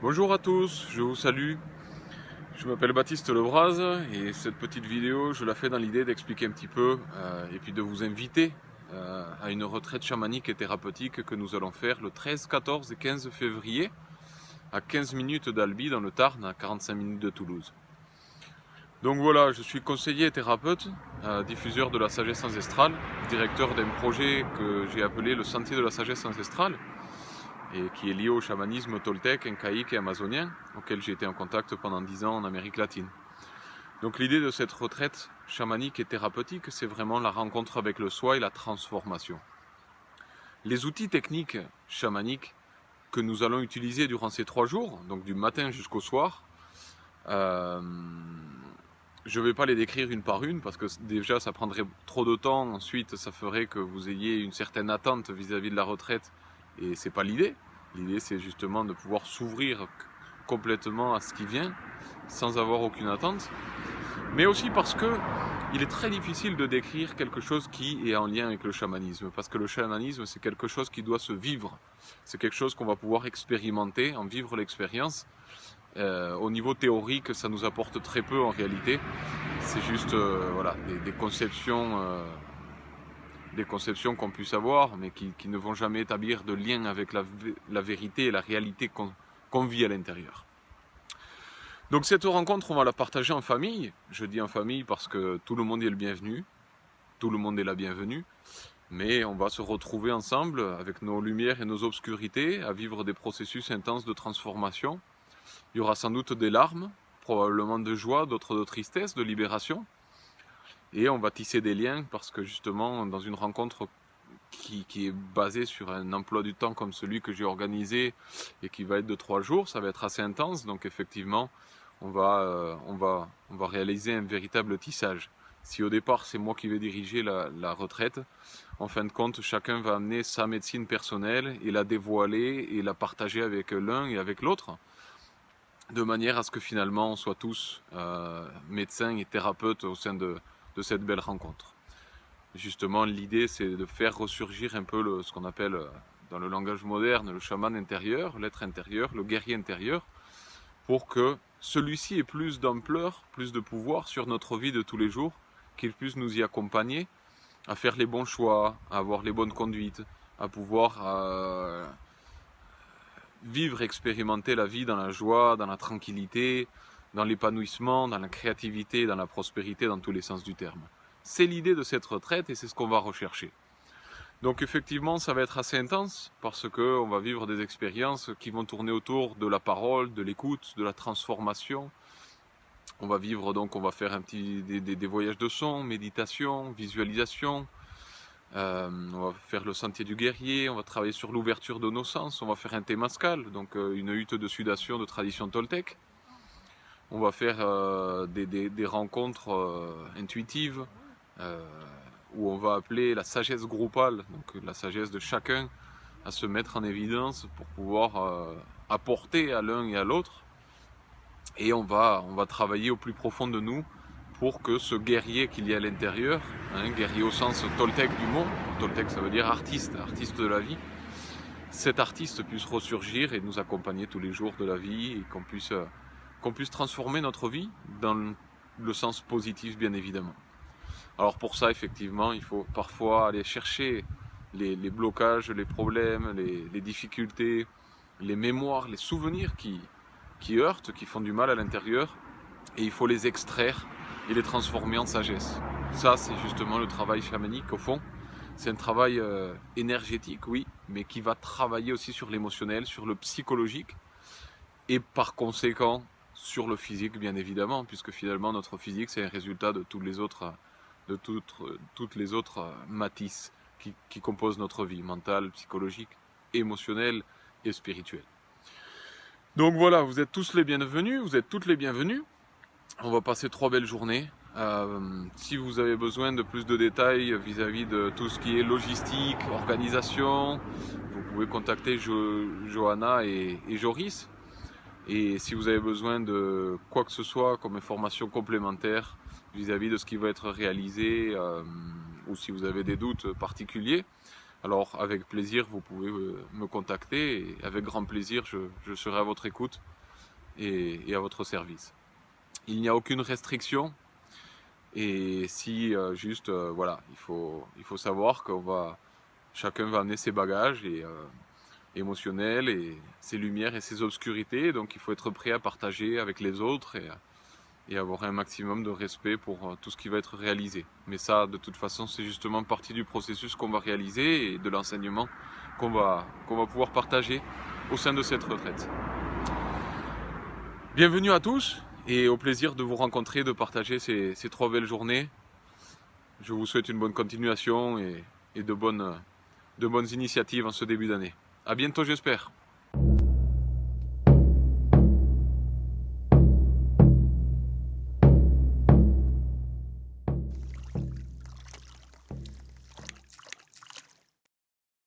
Bonjour à tous, je vous salue. Je m'appelle Baptiste Lebras et cette petite vidéo, je la fais dans l'idée d'expliquer un petit peu et puis de vous inviter à une retraite chamanique et thérapeutique que nous allons faire le 13, 14 et 15 février à 15 minutes d'Albi dans le Tarn, à 45 minutes de Toulouse. Donc voilà, je suis conseiller et thérapeute, diffuseur de la sagesse ancestrale, directeur d'un projet que j'ai appelé le Sentier de la sagesse ancestrale, et qui est lié au chamanisme toltèque, incaïque et amazonien, auquel j'ai été en contact pendant 10 ans en Amérique latine. Donc l'idée de cette retraite chamanique et thérapeutique, c'est vraiment la rencontre avec le soi et la transformation. Les outils techniques chamaniques que nous allons utiliser durant ces 3 jours, donc du matin jusqu'au soir, je ne vais pas les décrire une par une parce que déjà ça prendrait trop de temps, ensuite ça ferait que vous ayez une certaine attente vis-à-vis de la retraite et c'est pas l'idée. L'idée c'est justement de pouvoir s'ouvrir complètement à ce qui vient sans avoir aucune attente. Mais aussi parce que il est très difficile de décrire quelque chose qui est en lien avec le chamanisme. Parce que le chamanisme c'est quelque chose qui doit se vivre. C'est quelque chose qu'on va pouvoir expérimenter, en vivre l'expérience. Au niveau théorique, ça nous apporte très peu en réalité. C'est juste voilà, des conceptions qu'on puisse avoir, mais qui ne vont jamais établir de lien avec la vérité et la réalité qu'on vit à l'intérieur. Donc cette rencontre, on va la partager en famille. Je dis en famille parce que tout le monde est le bienvenu, tout le monde est la bienvenue. Mais on va se retrouver ensemble avec nos lumières et nos obscurités, à vivre des processus intenses de transformation. Il y aura sans doute des larmes, probablement de joie, d'autres de tristesse, de libération. Et on va tisser des liens parce que justement, dans une rencontre qui est basée sur un emploi du temps comme celui que j'ai organisé et qui va être de 3 jours, ça va être assez intense. Donc effectivement, on va réaliser un véritable tissage. Si au départ c'est moi qui vais diriger la retraite, en fin de compte, chacun va amener sa médecine personnelle et la dévoiler et la partager avec l'un et avec l'autre, de manière à ce que finalement on soit tous médecins et thérapeutes au sein de cette belle rencontre. Justement, l'idée c'est de faire ressurgir un peu ce qu'on appelle dans le langage moderne le chaman intérieur, l'être intérieur, le guerrier intérieur, pour que celui-ci ait plus d'ampleur, plus de pouvoir sur notre vie de tous les jours, qu'il puisse nous y accompagner à faire les bons choix, à avoir les bonnes conduites, à pouvoir vivre, expérimenter la vie dans la joie, dans la tranquillité, dans l'épanouissement, dans la créativité, dans la prospérité, dans tous les sens du terme. C'est l'idée de cette retraite et c'est ce qu'on va rechercher. Donc effectivement, ça va être assez intense parce qu'on va vivre des expériences qui vont tourner autour de la parole, de l'écoute, de la transformation. On va vivre donc, on va faire des voyages de son, méditation, visualisation. On va faire le sentier du guerrier, on va travailler sur l'ouverture de nos sens, on va faire un Temascal, donc une hutte de sudation de tradition toltèque. On va faire des rencontres intuitives où on va appeler la sagesse groupale, donc la sagesse de chacun à se mettre en évidence pour pouvoir apporter à l'un et à l'autre. Et on va travailler au plus profond de nous pour que ce guerrier qu'il y a à l'intérieur, guerrier au sens toltèque du mot, toltèque ça veut dire artiste, artiste de la vie, cet artiste puisse ressurgir et nous accompagner tous les jours de la vie et qu'on puisse transformer notre vie dans le sens positif bien évidemment. Alors pour ça effectivement il faut parfois aller chercher les blocages, les problèmes, les difficultés, les mémoires, les souvenirs qui heurtent, qui font du mal à l'intérieur et il faut les extraire et les transformer en sagesse. Ça, c'est justement le travail chamanique au fond. C'est un travail énergétique, oui, mais qui va travailler aussi sur l'émotionnel, sur le psychologique et par conséquent sur le physique, bien évidemment, puisque finalement notre physique, c'est un résultat de toutes les autres matrices qui composent notre vie, mentale, psychologique, émotionnelle et spirituelle. Donc voilà, vous êtes tous les bienvenus, vous êtes toutes les bienvenues. On va passer 3 belles journées. Si vous avez besoin de plus de détails vis-à-vis de tout ce qui est logistique, organisation, vous pouvez contacter Johanna et Joris. Et si vous avez besoin de quoi que ce soit comme information complémentaire vis-à-vis de ce qui va être réalisé, ou si vous avez des doutes particuliers, alors avec plaisir vous pouvez me contacter et avec grand plaisir je serai à votre écoute et à votre service. Il n'y a aucune restriction. Et si voilà, il faut savoir chacun va amener ses bagages émotionnels et ses lumières et ses obscurités. Donc il faut être prêt à partager avec les autres et avoir un maximum de respect pour tout ce qui va être réalisé. Mais ça, de toute façon, c'est justement partie du processus qu'on va réaliser et de l'enseignement qu'on va pouvoir partager au sein de cette retraite. Bienvenue à tous et au plaisir de vous rencontrer, de partager ces 3 belles journées. Je vous souhaite une bonne continuation et de bonnes initiatives en ce début d'année. À bientôt, j'espère.